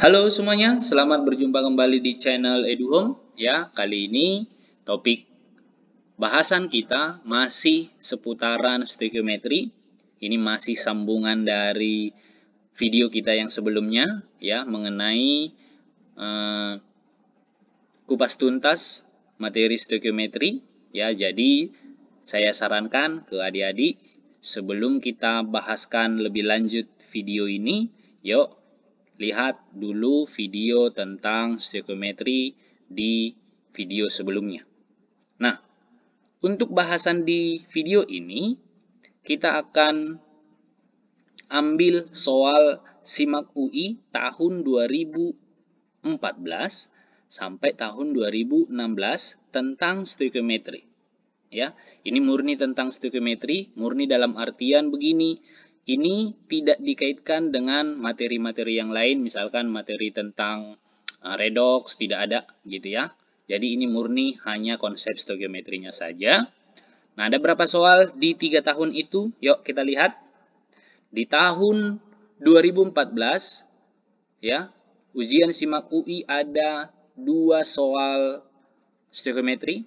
Halo semuanya, selamat berjumpa kembali di channel EduHome. Ya, kali ini topik bahasan kita masih seputaran stoikiometri. Ini masih sambungan dari video kita yang sebelumnya, ya, mengenai kupas tuntas materi stoikiometri. Ya, jadi saya sarankan ke adik-adik sebelum kita bahaskan lebih lanjut video ini, yuk lihat dulu video tentang stoikiometri di video sebelumnya. Nah, untuk bahasan di video ini, kita akan ambil soal SIMAK UI tahun 2014 sampai tahun 2016 tentang stoikiometri. Ya, ini murni tentang stoikiometri, murni dalam artian begini. Ini tidak dikaitkan dengan materi-materi yang lain, misalkan materi tentang redox, tidak ada gitu ya. Jadi ini murni hanya konsep stoikiometrinya saja. Nah, ada berapa soal di 3 tahun itu? Yuk kita lihat. Di tahun 2014, ya, ujian SIMAK UI ada 2 soal stoikiometri.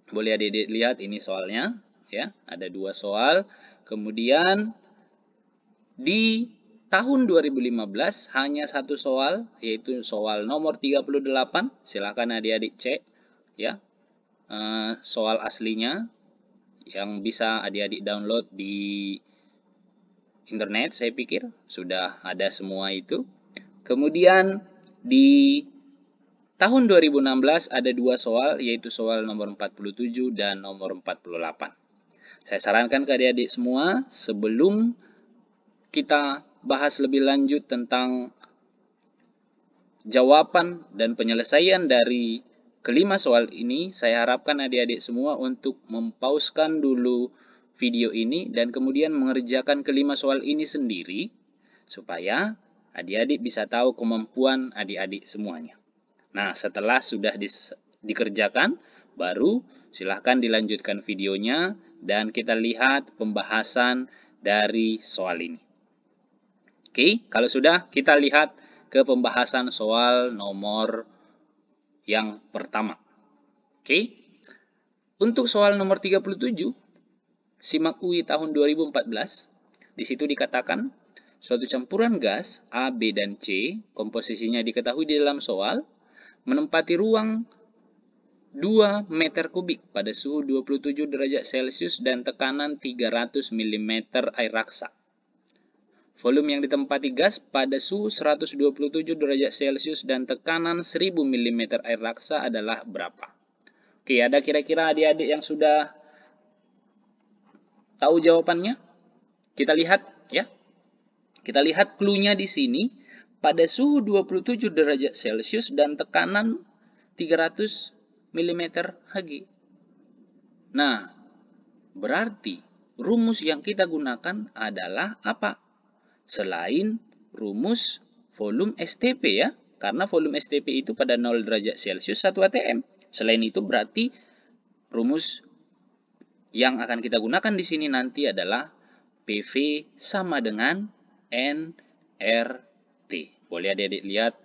Boleh adik-adik lihat ini soalnya, ya, ada 2 soal. Kemudian di tahun 2015 hanya 1 soal, yaitu soal nomor 38. Silakan adik-adik cek, ya, soal aslinya yang bisa adik-adik download di internet. Saya pikir sudah ada semua itu. Kemudian di tahun 2016 ada 2 soal, yaitu soal nomor 47 dan nomor 48. Saya sarankan ke adik-adik semua, sebelum kita bahas lebih lanjut tentang jawaban dan penyelesaian dari kelima soal ini, saya harapkan adik-adik semua untuk mempauskan dulu video ini dan kemudian mengerjakan kelima soal ini sendiri, supaya adik-adik bisa tahu kemampuan adik-adik semuanya. Nah, setelah sudah dikerjakan, baru silahkan dilanjutkan videonya dan kita lihat pembahasan dari soal ini. Oke, kalau sudah, kita lihat ke pembahasan soal nomor yang pertama. Oke, untuk soal nomor 37, SIMAK UI tahun 2014, di situ dikatakan suatu campuran gas A, B, dan C, komposisinya diketahui di dalam soal, menempati ruang 2 meter kubik pada suhu 27 derajat Celcius dan tekanan 300 mm air raksa. Volume yang ditempati gas pada suhu 127 derajat Celcius dan tekanan 1000 mm air raksa adalah berapa? Oke, ada kira-kira adik-adik yang sudah tahu jawabannya? Kita lihat ya. Kita lihat clue-nya di sini. Pada suhu 27 derajat Celcius dan tekanan 300 mm Hg. Nah, berarti rumus yang kita gunakan adalah apa? Selain rumus volume STP ya. Karena volume STP itu pada 0 derajat Celcius 1 atm. Selain itu berarti rumus yang akan kita gunakan di sini nanti adalah PV sama dengan nRT. Boleh adik-adik lihat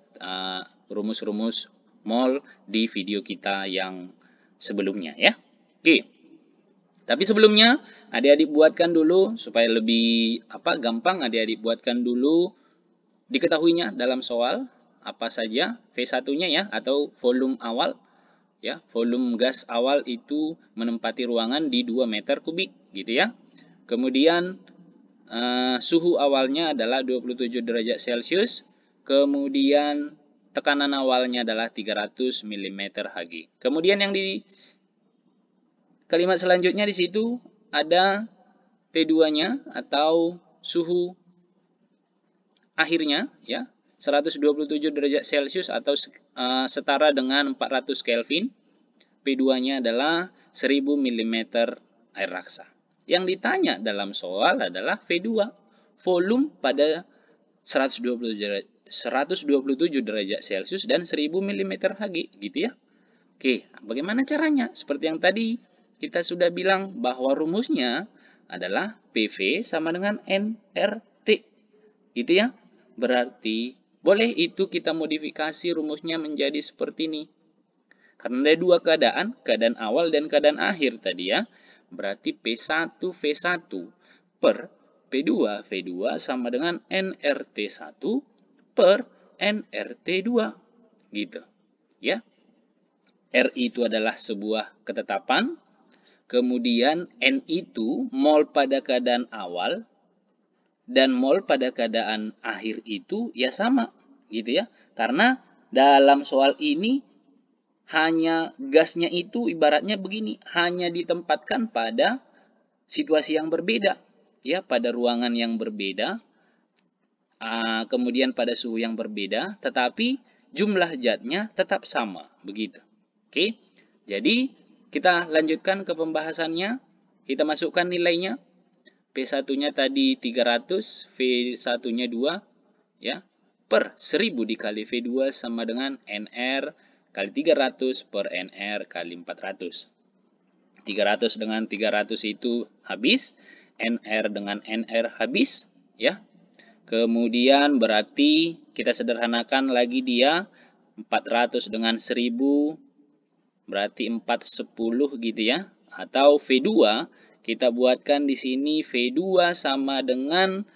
rumus-rumus mol di video kita yang sebelumnya ya. Oke. Tapi sebelumnya adik-adik buatkan dulu supaya lebih gampang, adik-adik buatkan dulu diketahuinya dalam soal apa saja V1-nya ya, atau volume awal ya. Volume gas awal itu menempati ruangan di 2 meter kubik gitu ya. Kemudian suhu awalnya adalah 27 derajat Celcius. Kemudian tekanan awalnya adalah 300 mm Hg. Kemudian yang di kalimat selanjutnya di situ ada P2-nya atau suhu akhirnya ya, 127 derajat Celcius atau setara dengan 400 Kelvin. P2-nya adalah 1000 mm air raksa. Yang ditanya dalam soal adalah V2, volume pada 127 derajat Celcius dan 1000 mm Hg gitu ya. Oke, bagaimana caranya? Seperti yang tadi kita sudah bilang bahwa rumusnya adalah PV sama dengan nRT. Gitu ya. Berarti Boleh itu kita modifikasi rumusnya menjadi seperti ini. Karena ada dua keadaan awal dan keadaan akhir tadi ya. Berarti P1 V1 per P2 V2 sama dengan nRT1 per nRT2. Gitu. Ya. R itu adalah sebuah ketetapan. Kemudian N itu mol pada keadaan awal dan mol pada keadaan akhir itu ya sama, gitu ya. Karena dalam soal ini hanya gasnya itu ibaratnya begini, hanya ditempatkan pada situasi yang berbeda, ya, pada ruangan yang berbeda, kemudian pada suhu yang berbeda, tetapi jumlah zatnya tetap sama, begitu. Oke, jadi kita lanjutkan ke pembahasannya. Kita masukkan nilainya. P1-nya tadi 300, V1-nya 2, ya. Per 1000 dikali V2 sama dengan NR kali 300 per NR kali 400. 300 dengan 300 itu habis. NR dengan NR habis, ya. Kemudian berarti kita sederhanakan lagi dia. 400 dengan 1000. Berarti 410 gitu ya. Atau V2 kita buatkan di sini V2 sama dengan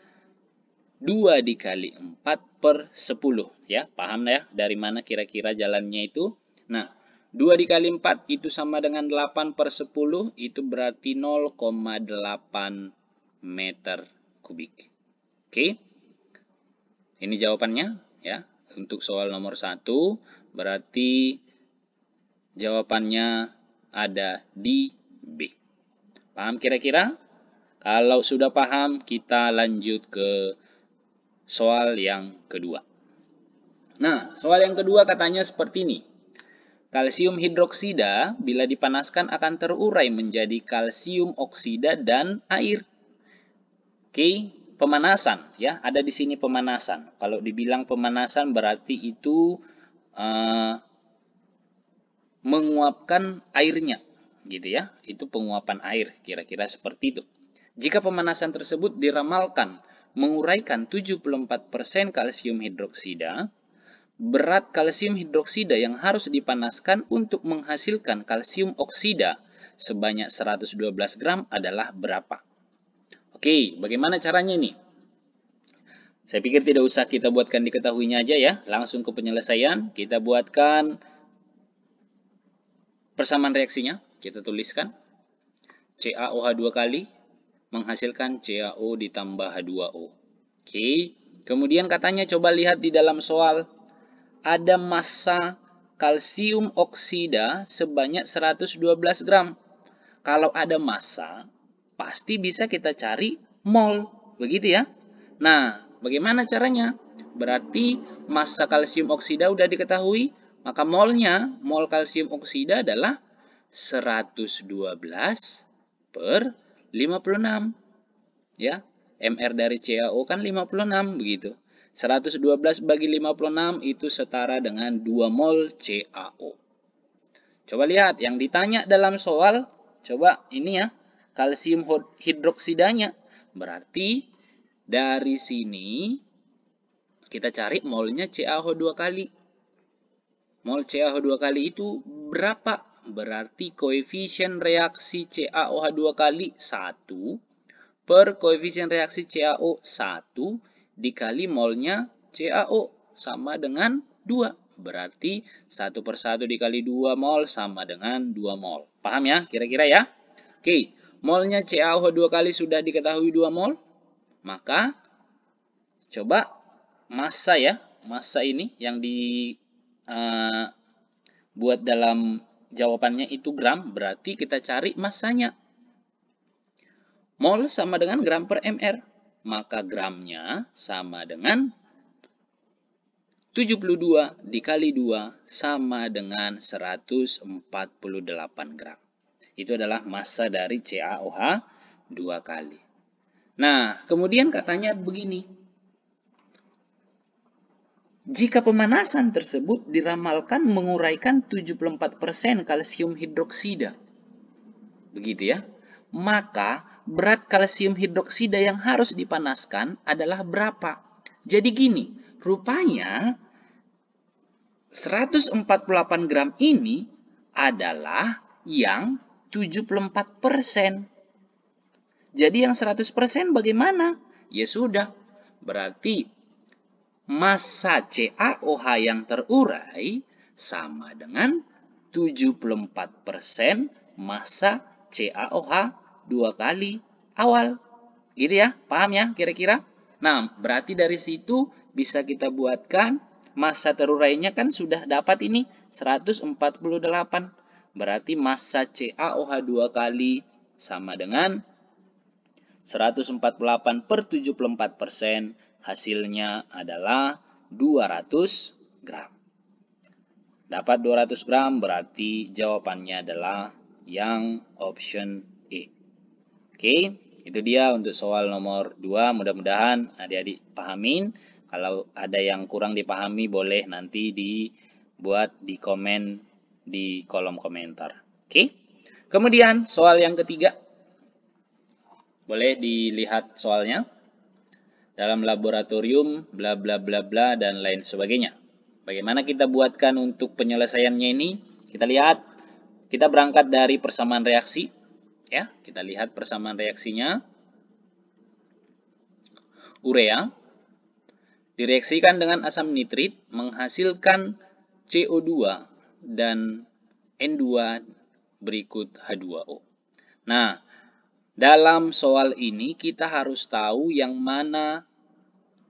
2 dikali 4 per 10 ya. Paham ya dari mana kira-kira jalannya itu? Nah, 2 dikali 4 itu sama dengan 8 per 10, itu berarti 0,8 meter kubik. Oke. Ini jawabannya ya. Untuk soal nomor 1 berarti jawabannya ada di B. Paham kira-kira? Kalau sudah paham, kita lanjut ke soal yang kedua. Nah, soal yang kedua katanya seperti ini. Kalsium hidroksida bila dipanaskan akan terurai menjadi kalsium oksida dan air. Oke, pemanasan ya, ada di sini pemanasan. Kalau dibilang pemanasan berarti itu menguapkan airnya, gitu ya. Itu penguapan air, kira-kira seperti itu. Jika pemanasan tersebut diramalkan menguraikan 74% kalsium hidroksida, berat kalsium hidroksida yang harus dipanaskan untuk menghasilkan kalsium oksida sebanyak 112 gram adalah berapa? Oke, bagaimana caranya ini? Saya pikir tidak usah kita buatkan diketahuinya aja ya, langsung ke penyelesaian. Kita buatkan persamaan reaksinya, kita tuliskan. CaOH 2 kali menghasilkan CaO ditambah H2O. Oke, kemudian katanya coba lihat di dalam soal. Ada massa kalsium oksida sebanyak 112 gram. Kalau ada massa, pasti bisa kita cari mol. Begitu ya. Nah, bagaimana caranya? Berarti massa kalsium oksida udah diketahui. Maka molnya, mol kalsium oksida adalah 112 per 56. Ya, MR dari CaO kan 56 begitu. 112 bagi 56 itu setara dengan 2 mol CaO. Coba lihat yang ditanya dalam soal, coba ini ya, kalsium hidroksidanya. Berarti dari sini kita cari molnya CaOH 2 kali. Mol CaOH 2 kali itu berapa? Berarti koefisien reaksi CaOH 2 kali 1 per koefisien reaksi CaO 1 dikali molnya CaO sama dengan 2. Berarti 1 per 1 dikali 2 mol sama dengan 2 mol. Paham ya kira-kira ya? Oke, molnya CaOH 2 kali sudah diketahui 2 mol. Maka coba massa ya, massa ini yang buat dalam jawabannya itu gram, berarti kita cari massanya. Mol sama dengan gram per mr, maka gramnya sama dengan 72 dikali 2 sama dengan 148 gram. Itu adalah massa dari CaOH 2 kali. Nah, kemudian katanya begini. Jika pemanasan tersebut diramalkan menguraikan 74% kalsium hidroksida. Begitu ya. Maka berat kalsium hidroksida yang harus dipanaskan adalah berapa? Jadi gini, Rupanya 148 gram ini adalah yang 74%. Jadi yang 100% bagaimana? Ya sudah, berarti massa CaOH yang terurai sama dengan 74% massa CaOH 2 kali awal. Gitu ya, paham ya kira-kira? Nah, berarti dari situ bisa kita buatkan massa terurainya kan sudah dapat ini 148. Berarti massa CaOH 2 kali sama dengan 148 per 74%, hasilnya adalah 200 gram. Dapat 200 gram berarti jawabannya adalah yang option E. Oke, itu dia untuk soal nomor 2. Mudah-mudahan adik-adik pahamin. Kalau ada yang kurang dipahami boleh nanti dibuat di komen di kolom komentar. Oke. Kemudian soal yang ketiga. Boleh dilihat soalnya. Dalam laboratorium, bla bla bla bla, dan lain sebagainya. Bagaimana kita buatkan untuk penyelesaiannya ini? Kita lihat, kita berangkat dari persamaan reaksi. Ya, kita lihat persamaan reaksinya. Urea direaksikan dengan asam nitrit menghasilkan CO2 dan N2 berikut H2O. Nah, dalam soal ini kita harus tahu yang mana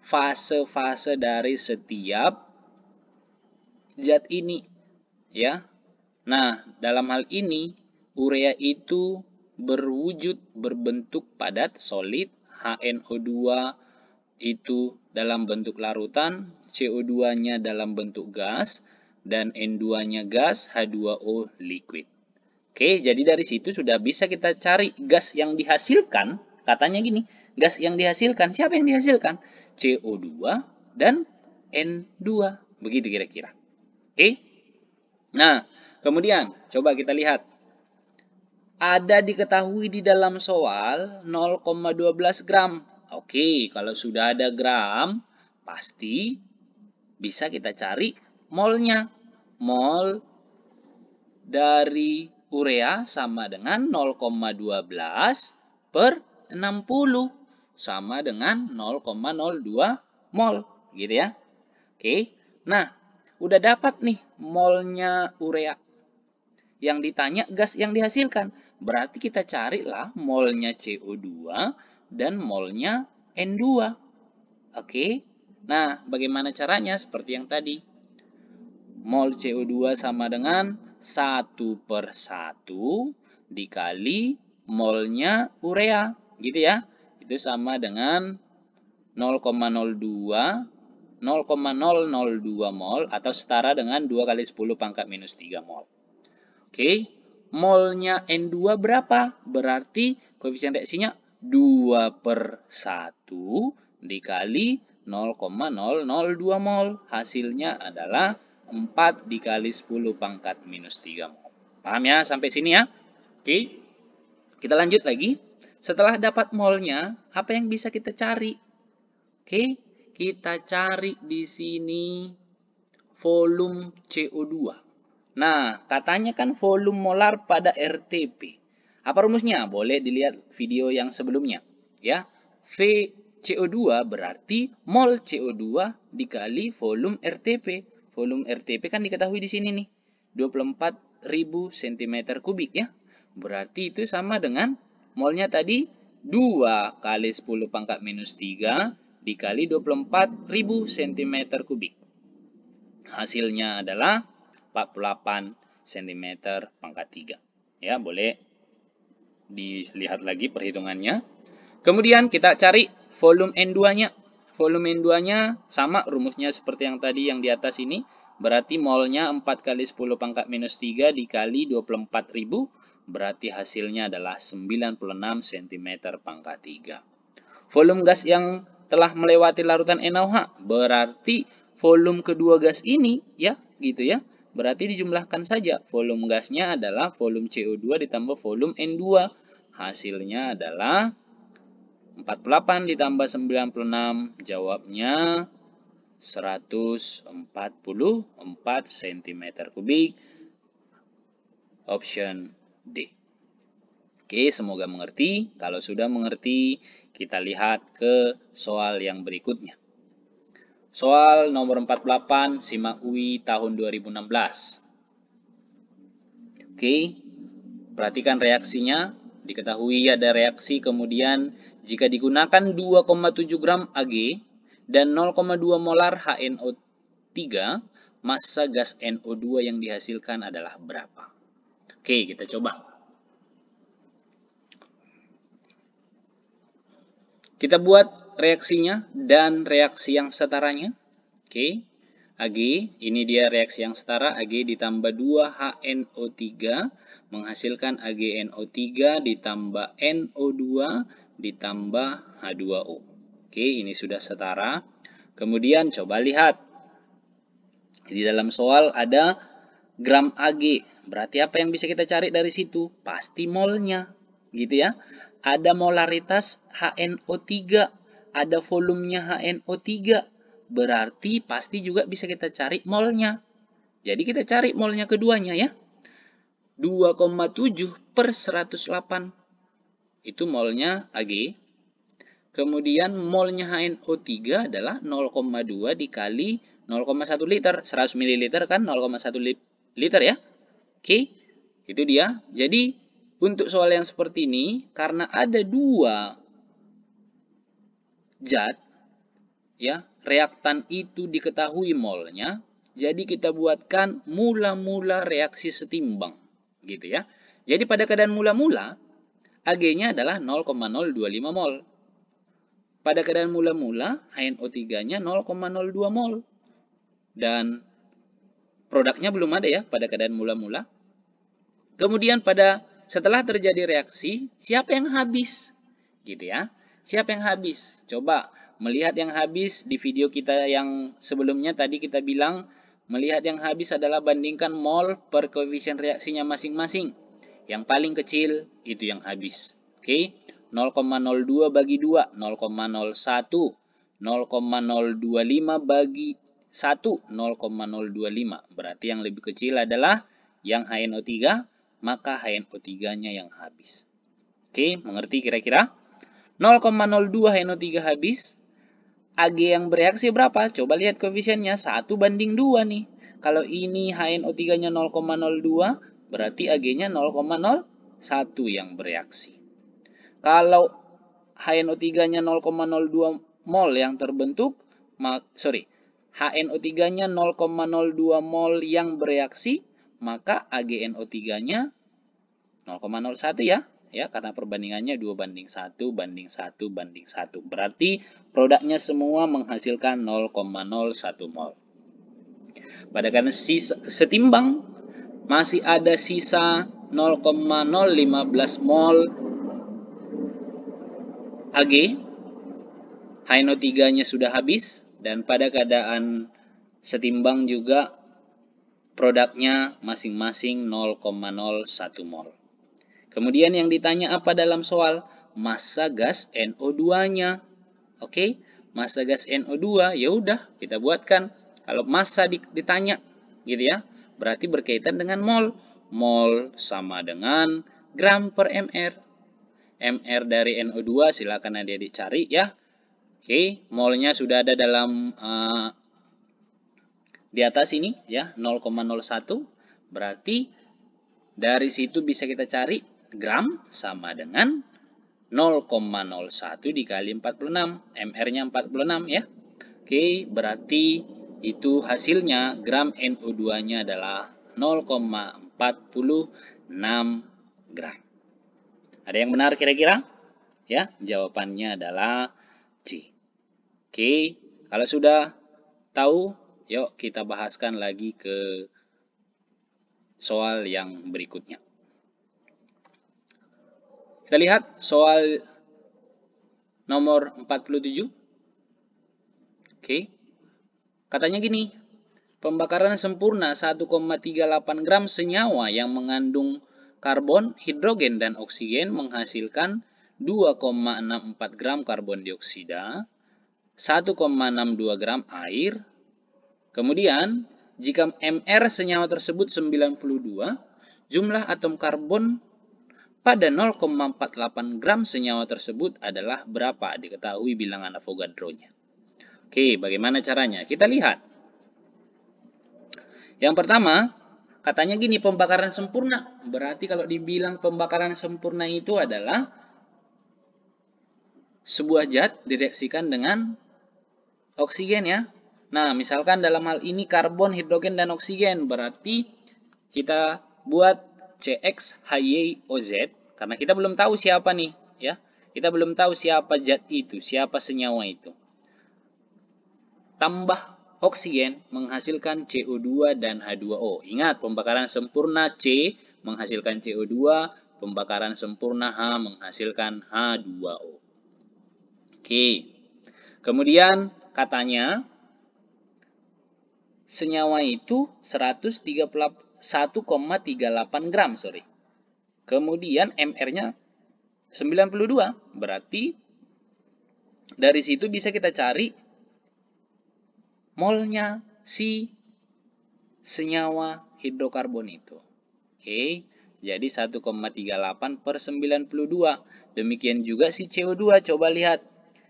fase-fase dari setiap zat ini, ya. Nah, dalam hal ini urea itu berbentuk padat solid, HNO2 itu dalam bentuk larutan, CO2-nya dalam bentuk gas, dan N2-nya gas, H2O liquid. Oke, jadi dari situ sudah bisa kita cari gas yang dihasilkan. Katanya gini, gas yang dihasilkan, siapa yang dihasilkan? CO2 dan N2. Begitu kira-kira. Oke. Nah, kemudian coba kita lihat. Ada diketahui di dalam soal 0,12 gram. Oke, kalau sudah ada gram, pasti bisa kita cari molnya. Mol dari urea sama dengan 0,12 per 60 sama dengan 0,02 mol, gitu ya. Oke. Nah, udah dapat nih molnya urea. Yang ditanya gas yang dihasilkan. Berarti kita carilah molnya CO2 dan molnya N2. Oke. Nah, bagaimana caranya? Seperti yang tadi. Mol CO2 sama dengan 1/1 dikali molnya urea, gitu ya. Itu sama dengan 0,02 mol atau setara dengan 2 kali 10 pangkat minus 3 mol. Oke, molnya N2 berapa? Berarti koefisien reaksinya 2/1 dikali 0,002 mol. Hasilnya adalah 4 dikali 10 pangkat minus 3 mol. Paham ya sampai sini ya? Oke. Kita lanjut lagi. Setelah dapat molnya, apa yang bisa kita cari? Oke, kita cari di sini volume CO2. Nah, katanya kan volume molar pada RTP. Apa rumusnya? Boleh dilihat video yang sebelumnya, ya. V CO2 berarti mol CO2 dikali volume RTP. Volume RTP kan diketahui di sini nih, 24.000 cm3 ya. Berarti itu sama dengan molnya tadi 2 kali 10 pangkat minus 3 dikali 24.000 cm3. Hasilnya adalah 48 cm pangkat 3. Ya, boleh dilihat lagi perhitungannya. Kemudian kita cari volume N2-nya. Volume N2-nya sama rumusnya seperti yang tadi yang di atas ini. Berarti molnya 4 kali 10 pangkat minus 3 dikali 24.000. Berarti hasilnya adalah 96 cm pangkat 3. Volume gas yang telah melewati larutan NaOH. Berarti volume kedua gas ini, ya, gitu ya. Berarti dijumlahkan saja. Volume gasnya adalah volume CO2 ditambah volume N2. Hasilnya adalah 48 ditambah 96, jawabnya 144 cm kubik. Option D. Oke, semoga mengerti. Kalau sudah mengerti, kita lihat ke soal yang berikutnya. Soal nomor 48, simak UI tahun 2016. Oke, perhatikan reaksinya. Diketahui ada reaksi, kemudian jika digunakan 2,7 gram Ag dan 0,2 molar HNO3, massa gas NO2 yang dihasilkan adalah berapa? Oke, kita coba. Kita buat reaksinya dan reaksi yang setaranya. Oke, Ag, ini dia reaksi yang setara. Ag ditambah 2HNO3 menghasilkan AgNO3 ditambah NO2 ditambah H2O. Oke, ini sudah setara. Kemudian coba lihat. Di dalam soal ada gram Ag. Berarti apa yang bisa kita cari dari situ? Pasti molnya. Gitu ya. Ada molaritas HNO3, ada volumenya HNO3, berarti pasti juga bisa kita cari molnya. Jadi kita cari molnya keduanya ya. 2,7/108 itu molnya Ag. Kemudian molnya HNO3 adalah 0,2 dikali 0,1 liter. 100 ml kan 0,1 liter ya. Oke, itu dia. Jadi untuk soal yang seperti ini, karena ada dua zat, ya, reaktan itu diketahui molnya, jadi kita buatkan mula-mula reaksi setimbang, gitu ya. Jadi pada keadaan mula-mula, Ag-nya adalah 0,025 mol. Pada keadaan mula-mula, HNO3-nya 0,02 mol. Dan produknya belum ada ya pada keadaan mula-mula. Kemudian setelah terjadi reaksi, siapa yang habis? Gitu ya. Siapa yang habis? Coba melihat yang habis di video kita yang sebelumnya tadi kita bilang, melihat yang habis adalah bandingkan mol per koefisien reaksinya masing-masing. Yang paling kecil itu yang habis. Oke, 0,02 bagi 2, 0,01. 0,025 bagi 1, 0,025. Berarti yang lebih kecil adalah yang HNO3. Maka HNO3-nya yang habis. Oke, mengerti kira-kira? 0,02 HNO3 habis. Ag yang bereaksi berapa? Coba lihat koefisiennya. 1/2 nih. Kalau ini HNO3-nya 0,02, berarti Ag-nya 0,01 yang bereaksi. Kalau HNO3-nya 0,02 mol yang terbentuk, HNO3-nya 0,02 mol yang bereaksi, maka AgNO3-nya 0,01 ya. Ya, karena perbandingannya 2:1:1:1. Berarti produknya semua menghasilkan 0,01 mol. Pada keadaan setimbang masih ada sisa 0,015 mol Ag. HNO3-nya sudah habis dan pada keadaan setimbang juga produknya masing-masing 0,01 mol. Kemudian yang ditanya apa dalam soal? Massa gas NO2-nya. Oke, massa gas NO2, ya udah kita buatkan. Kalau massa ditanya, gitu ya, berarti berkaitan dengan mol. Mol sama dengan gram per mr. Mr dari NO2 silakan ada dicari ya. Oke, molnya sudah ada dalam di atas ini ya, 0,01. Berarti dari situ bisa kita cari gram sama dengan 0,01 dikali 46. MR-nya 46 ya. Oke, berarti itu hasilnya gram NO2-nya adalah 0,46 gram. Ada yang benar kira-kira? Ya, jawabannya adalah C. Oke, kalau sudah tahu, yuk kita bahaskan lagi ke soal yang berikutnya. Kita lihat soal nomor 47. Oke. Katanya gini, pembakaran sempurna 1,38 gram senyawa yang mengandung karbon, hidrogen, dan oksigen menghasilkan 2,64 gram karbon dioksida, 1,62 gram air. Kemudian, jika Mr senyawa tersebut 92, jumlah atom karbon pada 0,48 gram senyawa tersebut adalah berapa? Diketahui bilangan Avogadro-nya. Oke, bagaimana caranya? Kita lihat. Yang pertama, katanya gini, pembakaran sempurna. Berarti kalau dibilang pembakaran sempurna itu adalah sebuah zat direaksikan dengan oksigen ya. Nah, misalkan dalam hal ini karbon, hidrogen, dan oksigen. Berarti kita buat CXHYOZ. Karena kita belum tahu siapa nih. Ya, kita belum tahu siapa zat itu, siapa senyawa itu. Tambah oksigen menghasilkan CO2 dan H2O. Ingat, pembakaran sempurna C menghasilkan CO2, pembakaran sempurna H menghasilkan H2O. Oke. Kemudian katanya senyawa itu 1,38 gram, sorry. Kemudian Mr-nya 92. Berarti dari situ bisa kita cari molnya si senyawa hidrokarbon itu. Oke, jadi 1,38 per 92. Demikian juga si CO2. Coba lihat.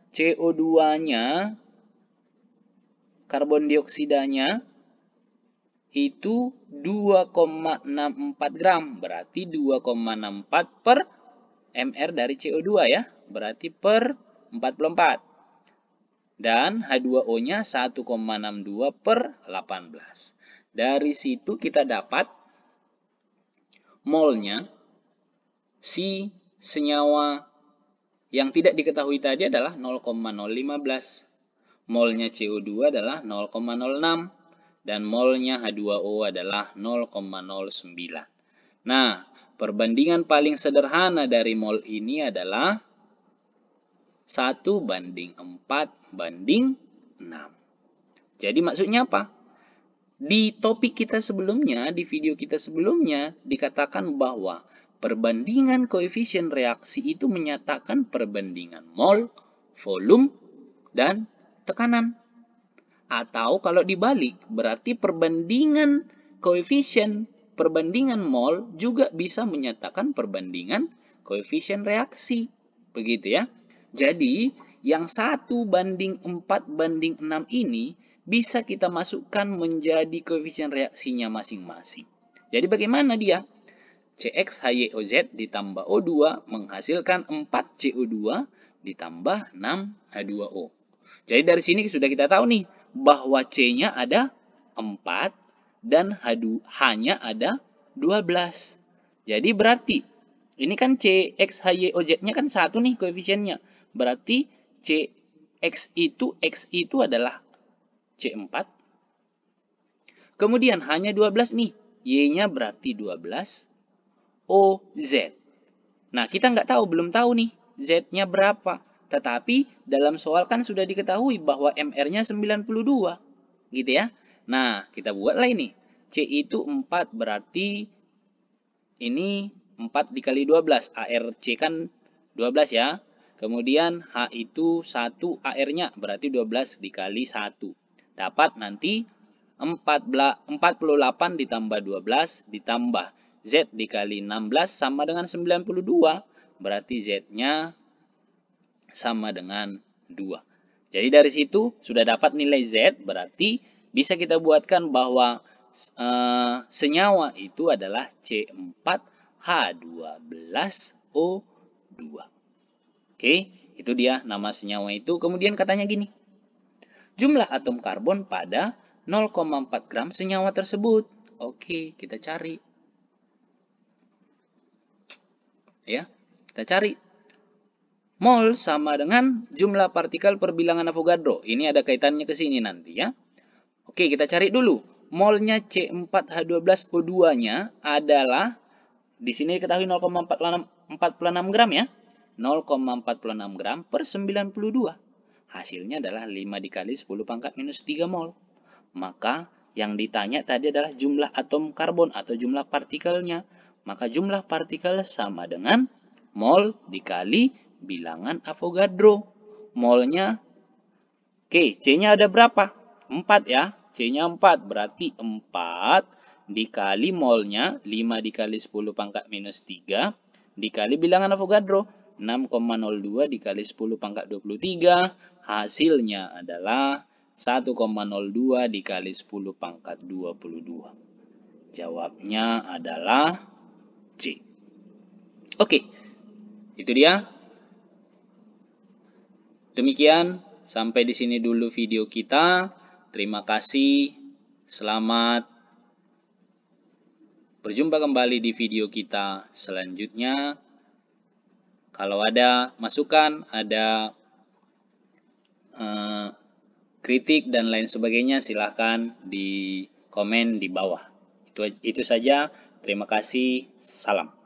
CO2-nya, karbon dioksidanya, itu 2,64 gram. Berarti 2,64 per Mr dari CO2 ya. Berarti per 44. Dan H2O-nya 1,62 per 18. Dari situ kita dapat molnya si senyawa yang tidak diketahui tadi adalah 0,015. Molnya CO2 adalah 0,06. Dan molnya H2O adalah 0,09. Nah, perbandingan paling sederhana dari mol ini adalah 1:4:6. Jadi maksudnya apa? Di topik kita sebelumnya, di video kita sebelumnya, dikatakan bahwa perbandingan koefisien reaksi itu menyatakan perbandingan mol, volume, dan tekanan. Atau kalau dibalik, berarti perbandingan koefisien, perbandingan mol juga bisa menyatakan perbandingan koefisien reaksi. Begitu ya. Jadi, yang 1:4:6 ini bisa kita masukkan menjadi koefisien reaksinya masing-masing. Jadi bagaimana dia? CXHYOZ ditambah O2 menghasilkan 4 CO2 ditambah 6 H2O. Jadi dari sini sudah kita tahu nih bahwa C-nya ada 4 dan H-nya ada 12. Jadi berarti ini kan CXHYOZ-nya kan 1 nih koefisiennya. Berarti X itu adalah C4. Kemudian hanya 12 nih. Y-nya berarti 12. OZ. Nah, kita nggak tahu, belum tahu nih Z-nya berapa. Tetapi dalam soal kan sudah diketahui bahwa MR-nya 92. Gitu ya. Nah, kita buatlah ini. C itu 4 berarti ini 4 dikali 12. ARC kan 12 ya. Kemudian H itu 1, AR-nya berarti 12 dikali 1. Dapat nanti 48 ditambah 12 ditambah Z dikali 16 sama dengan 92. Berarti Z-nya sama dengan 2. Jadi dari situ sudah dapat nilai Z. Berarti bisa kita buatkan bahwa senyawa itu adalah C4H12O2. Oke, itu dia nama senyawa itu. Kemudian katanya gini. Jumlah atom karbon pada 0,4 gram senyawa tersebut. Oke, kita cari. Ya, kita cari. Mol sama dengan jumlah partikel per bilangan Avogadro. Ini ada kaitannya ke sini nanti ya. Oke, kita cari dulu. Molnya C4H12O2-nya adalah, di sini diketahui 0,46 gram ya. 0,46 gram per 92. Hasilnya adalah 5 dikali 10 pangkat minus 3 mol. Maka yang ditanya tadi adalah jumlah atom karbon atau jumlah partikelnya. Maka jumlah partikel sama dengan mol dikali bilangan Avogadro. Molnya Oke, C-nya ada berapa? 4 ya. C-nya 4, berarti 4 dikali molnya, 5 dikali 10 pangkat minus 3, dikali bilangan Avogadro, 6,02 dikali 10 pangkat 23, hasilnya adalah 1,02 dikali 10 pangkat 22. Jawabnya adalah C. Oke, itu dia. Demikian, sampai di sini dulu video kita. Terima kasih. Selamat berjumpa kembali di video kita selanjutnya. Kalau ada masukan, ada kritik dan lain sebagainya, silahkan di komen di bawah. Itu saja. Terima kasih. Salam.